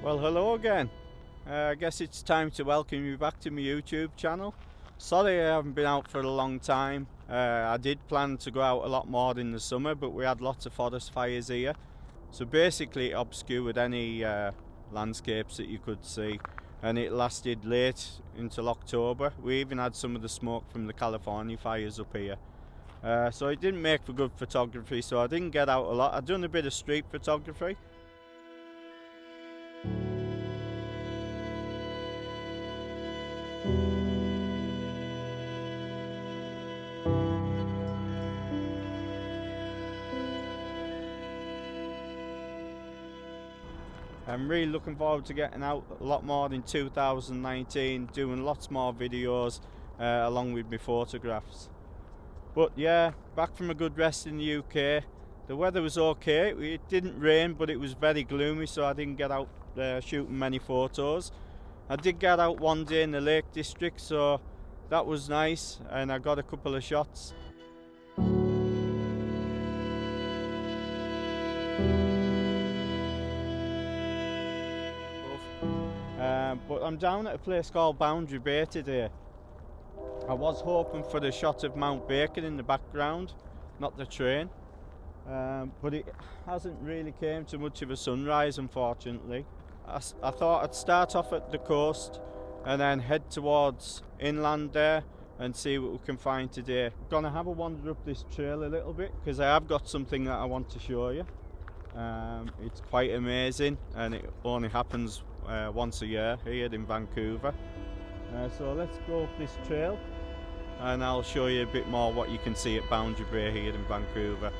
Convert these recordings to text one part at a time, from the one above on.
Well, hello again. I guess it's time to welcome you back to my YouTube channel. Sorry I haven't been out for a long time. I did plan to go out a lot more in the summer, but we had lots of forest fires here. So basically it obscured any landscapes that you could see, and it lasted late until October. We even had some of the smoke from the California fires up here. So it didn't make for good photography, so I didn't get out a lot. I've done a bit of street photography. I'm really looking forward to getting out a lot more in 2019, doing lots more videos along with my photographs. But yeah, back from a good rest in the UK. The weather was okay, it didn't rain, but it was very gloomy, so I didn't get out shooting many photos. I did get out one day in the Lake District, so that was nice, and I got a couple of shots. But I'm down at a place called Boundary Bay today. I was hoping for the shot of Mount Baker in the background, not the train, but it hasn't really came to much of a sunrise, unfortunately. I thought I'd start off at the coast and then head towards inland there and see what we can find today. I'm gonna have a wander up this trail a little bit because I have got something that I want to show you. It's quite amazing, and it only happens once a year here in Vancouver. So let's go up this trail and I'll show you a bit more what you can see at Boundary Bay here in Vancouver.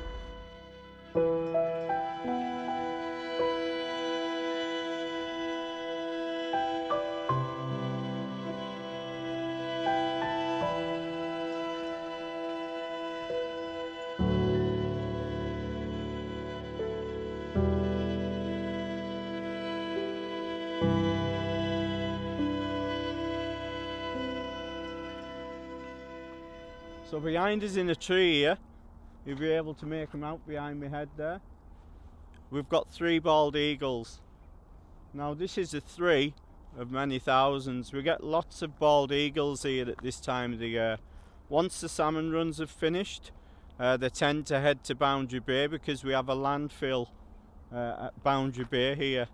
So behind us in a tree here, you'll be able to make them out behind my head there. We've got 3 bald eagles. Now this is a 3 of many thousands. We get lots of bald eagles here at this time of the year. Once the salmon runs have finished, they tend to head to Boundary Bay because we have a landfill at Boundary Bay here.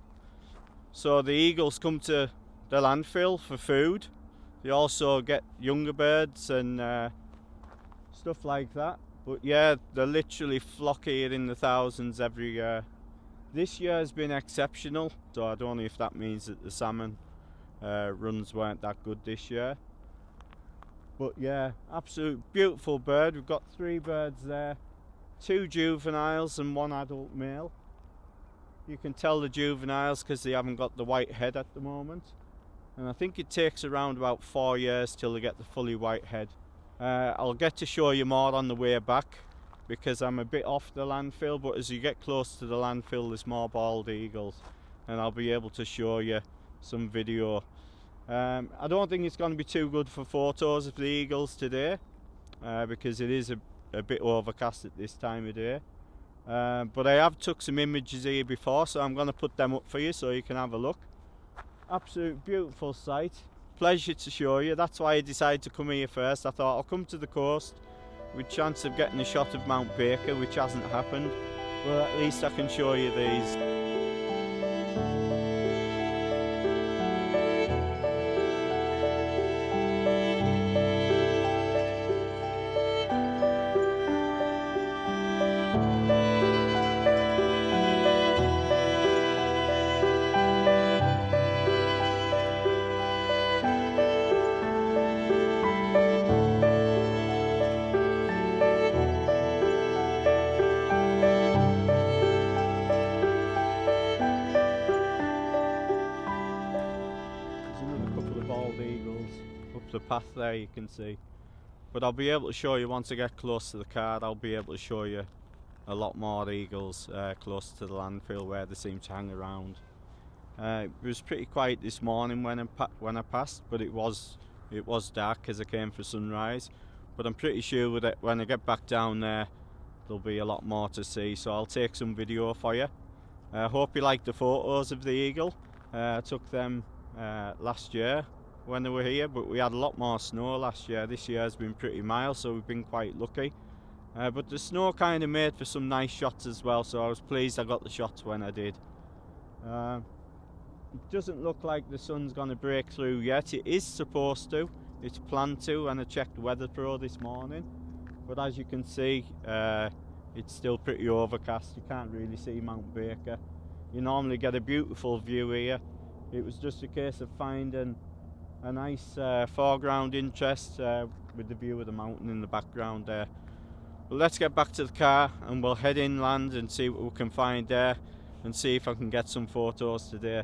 So the eagles come to the landfill for food. They also get younger birds and stuff like that. But yeah, they literally flock here in the thousands every year. This year has been exceptional, so I don't know if that means that the salmon runs weren't that good this year. But yeah, absolute beautiful bird. We've got 3 birds there, 2 juveniles and 1 adult male. You can tell the juveniles because they haven't got the white head at the moment, and I think it takes around about 4 years till they get the fully white head. I'll get to show you more on the way back because I'm a bit off the landfill, but as you get close to the landfill there's more bald eagles and I'll be able to show you some video. I don't think it's going to be too good for photos of the eagles today because it is a bit overcast at this time of day, but I have took some images here before, so I'm going to put them up for you so you can have a look. Absolute beautiful sight. Pleasure to show you. That's why I decided to come here first. I thought I'll come to the coast with chance of getting a shot of Mount Baker, which hasn't happened, but at least I can show you these. The path there you can see, but I'll be able to show you once I get close to the car. I'll be able to show you a lot more eagles close to the landfill where they seem to hang around. It was pretty quiet this morning when I passed, but it was dark as I came for sunrise. But I'm pretty sure that when I get back down there there'll be a lot more to see, so I'll take some video for you. I hope you like the photos of the eagle. I took them last year when they were here, but we had a lot more snow last year. This year has been pretty mild, so we've been quite lucky. But the snow kind of made for some nice shots as well, so I was pleased I got the shots when I did. It doesn't look like the sun's going to break through yet. It is supposed to. It's planned to, and I checked Weather Pro this morning. But as you can see, it's still pretty overcast. You can't really see Mount Baker. You normally get a beautiful view here. It was just a case of finding a nice foreground interest with the view of the mountain in the background there. But let's get back to the car and we'll head inland and see what we can find there and see if I can get some photos today.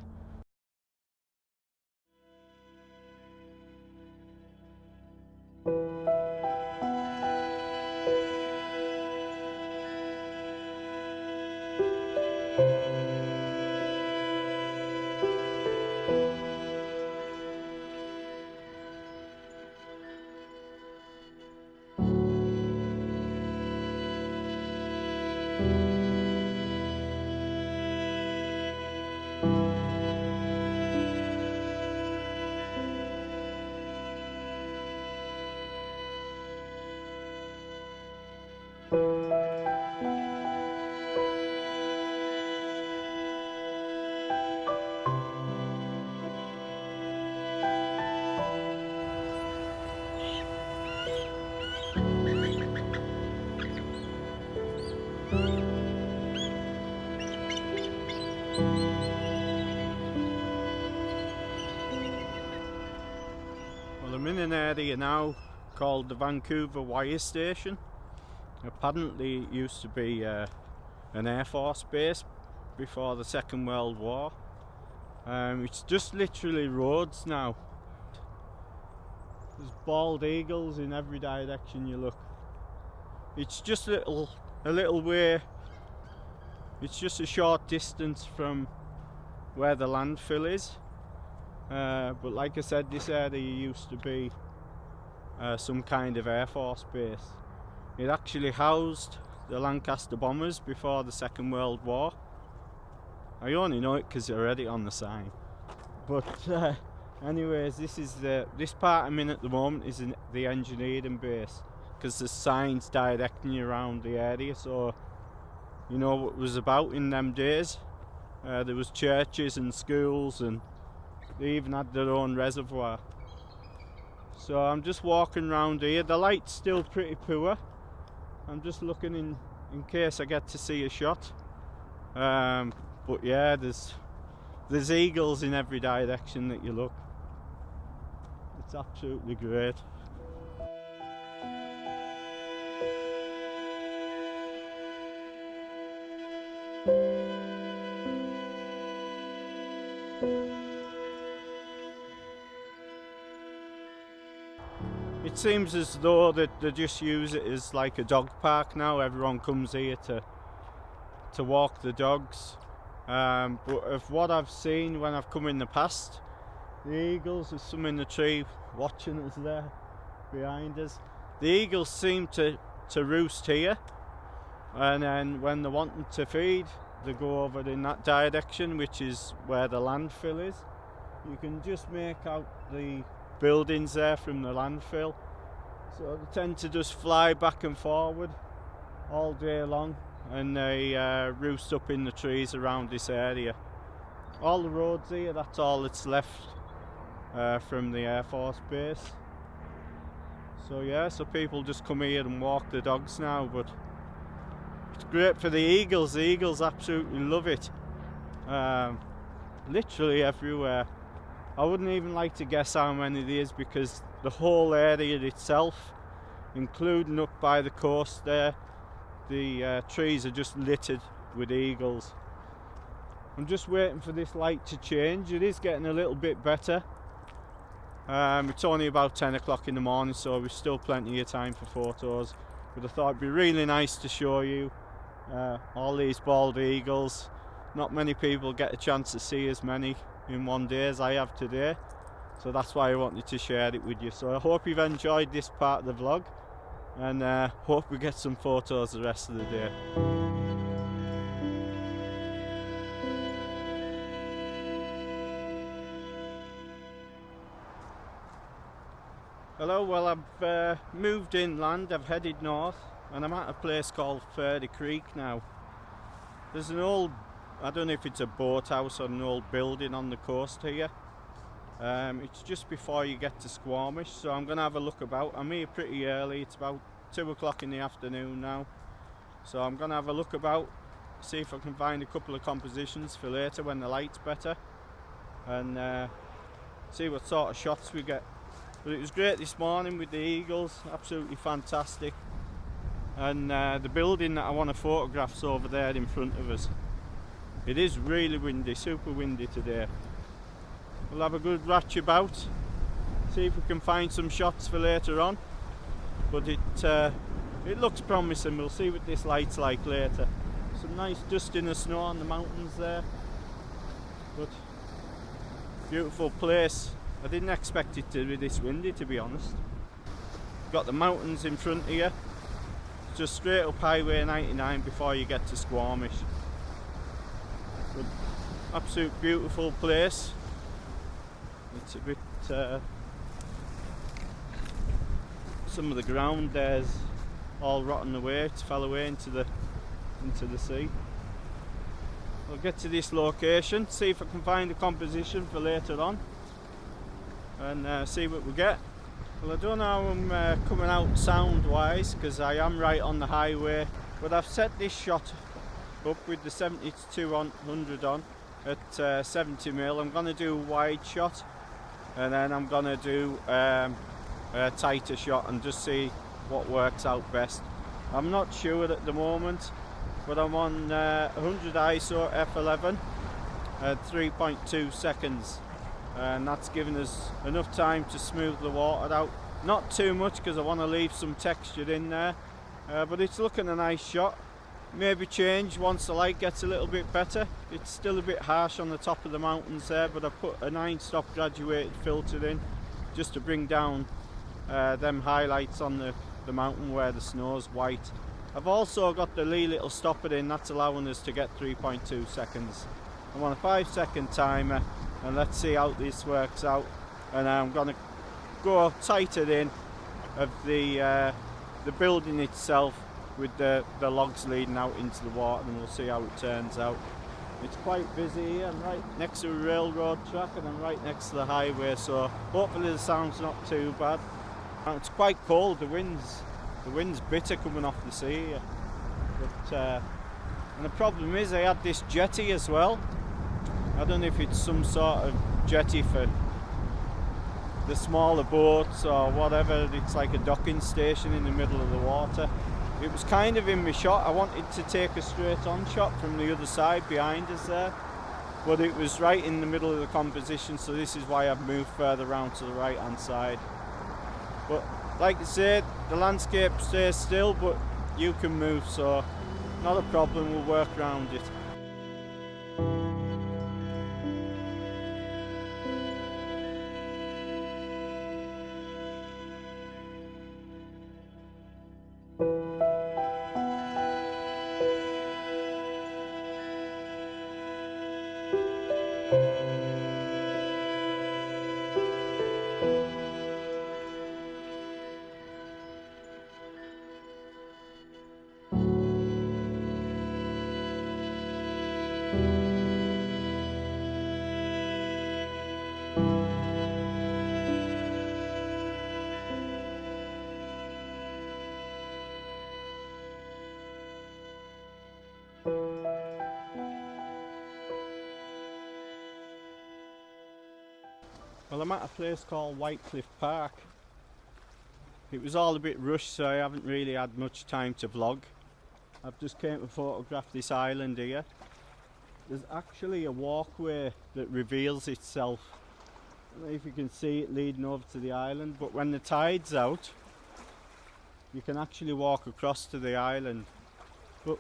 Well, I'm in an area now called the Vancouver Wire Station. Apparently it used to be an Air Force base before the Second World War. It's just literally roads now. There's bald eagles in every direction you look. It's just a little way. It's just a short distance from where the landfill is. But like I said, this area used to be some kind of Air Force base. It actually housed the Lancaster bombers before the Second World War. I only know it because I read it on the sign. But anyways, this part I'm in at the moment is in the engineering base, because the signs directing you around the area, so you know what it was about in them days. There was churches and schools, and they even had their own reservoir. So I'm just walking around here. The light's still pretty poor. I'm just looking in case I get to see a shot. But yeah, there's eagles in every direction that you look. It's absolutely great. It seems as though that they just use it as like a dog park now. Everyone comes here to walk the dogs. But of what I've seen when I've come in the past, the eagles, there's some in the tree watching us there behind us. The eagles seem to roost here, and then when they're wanting to feed, they go over in that direction, which is where the landfill is. You can just make out the buildings there from the landfill. So they tend to just fly back and forward all day long, and they roost up in the trees around this area. All the roads here, that's all that's left from the Air Force base. So yeah, so people just come here and walk the dogs now, but it's great for the eagles. The eagles absolutely love it. Literally everywhere. I wouldn't even like to guess how many there is, because the whole area itself, including up by the coast there, the trees are just littered with eagles. I'm just waiting for this light to change. It is getting a little bit better. It's only about 10 o'clock in the morning, so we've still plenty of time for photos. But I thought it'd be really nice to show you all these bald eagles. Not many people get a chance to see as many in one day as I have today, so that's why I wanted to share it with you. So I hope you've enjoyed this part of the vlog, and hope we get some photos the rest of the day. Hello, well I've moved inland, I've headed north and I'm at a place called Ferdy Creek now. There's an old, I don't know if it's a boathouse or an old building on the coast here. It's just before you get to Squamish, so I'm going to have a look about. I'm here pretty early, it's about 2 o'clock in the afternoon now. So I'm going to have a look about, see if I can find a couple of compositions for later when the light's better. And see what sort of shots we get. But it was great this morning with the eagles, absolutely fantastic. And the building that I want to photograph's over there in front of us. It is really windy, super windy today. We'll have a good ratch about, see if we can find some shots for later on. But it looks promising, we'll see what this light's like later. Some nice dusting of snow on the mountains there. But beautiful place. I didn't expect it to be this windy, to be honest. Got the mountains in front of you. Just straight up Highway 99 before you get to Squamish. But absolute beautiful place. It's a bit some of the ground there's all rotten away. It's fell away into the sea. I'll get to this location, see if I can find a composition for later on, and see what we get. Well, I don't know how I'm coming out sound wise because I am right on the highway, but I've set this shot up with the 70-200 on at 70mm. I'm going to do a wide shot and then I'm going to do a tighter shot and just see what works out best. I'm not sure at the moment, but I'm on 100 ISO f11 at 3.2 seconds. And that's given us enough time to smooth the water out. Not too much because I want to leave some texture in there, but it's looking a nice shot. Maybe change once the light gets a little bit better. It's still a bit harsh on the top of the mountains there, but I put a 9-stop graduated filter in just to bring down them highlights on the mountain where the snow's white. I've also got the lee little stopper in, that's allowing us to get 3.2 seconds. I'm on a 5-second timer. And let's see how this works out. And I'm going to go tighter in of the building itself with the logs leading out into the water, and we'll see how it turns out. It's quite busy here. I'm right next to a railroad track and I'm right next to the highway, so hopefully the sound's not too bad. And it's quite cold. The wind's bitter coming off the sea here. But and the problem is I had this jetty as well. I don't know if it's some sort of jetty for the smaller boats or whatever. It's like a docking station in the middle of the water. It was kind of in my shot. I wanted to take a straight on shot from the other side behind us there, but it was right in the middle of the composition, so this is why I've moved further around to the right hand side. But like I said, the landscape stays still, but you can move, so not a problem, we'll work around it. Well, I'm at a place called Whitecliff Park. It was all a bit rushed, so I haven't really had much time to vlog. I've just came to photograph this island here. There's actually a walkway that reveals itself. I don't know if you can see it leading over to the island, but when the tide's out, you can actually walk across to the island. But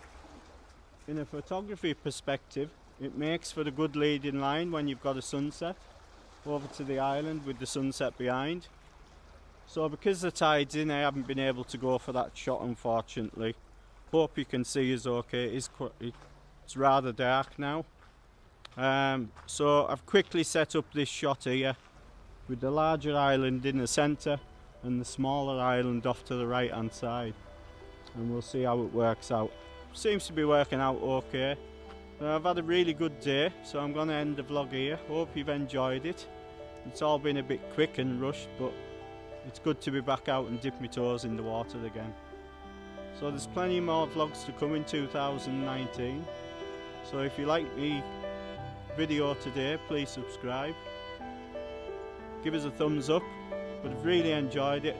in a photography perspective, it makes for a good leading line when you've got a sunset over to the island with the sunset behind. So because the tide's in, I haven't been able to go for that shot, unfortunately. Hope you can see us okay. It's rather dark now. So I've quickly set up this shot here with the larger island in the centre and the smaller island off to the right hand side, and we'll see how it works out. Seems to be working out okay. I've had a really good day, so I'm going to end the vlog here. Hope you've enjoyed it. It's all been a bit quick and rushed, but it's good to be back out and dip my toes in the water again. So there's plenty more vlogs to come in 2019. So if you like the video today, please subscribe. Give us a thumbs up. But I've really enjoyed it.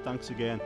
Thanks again.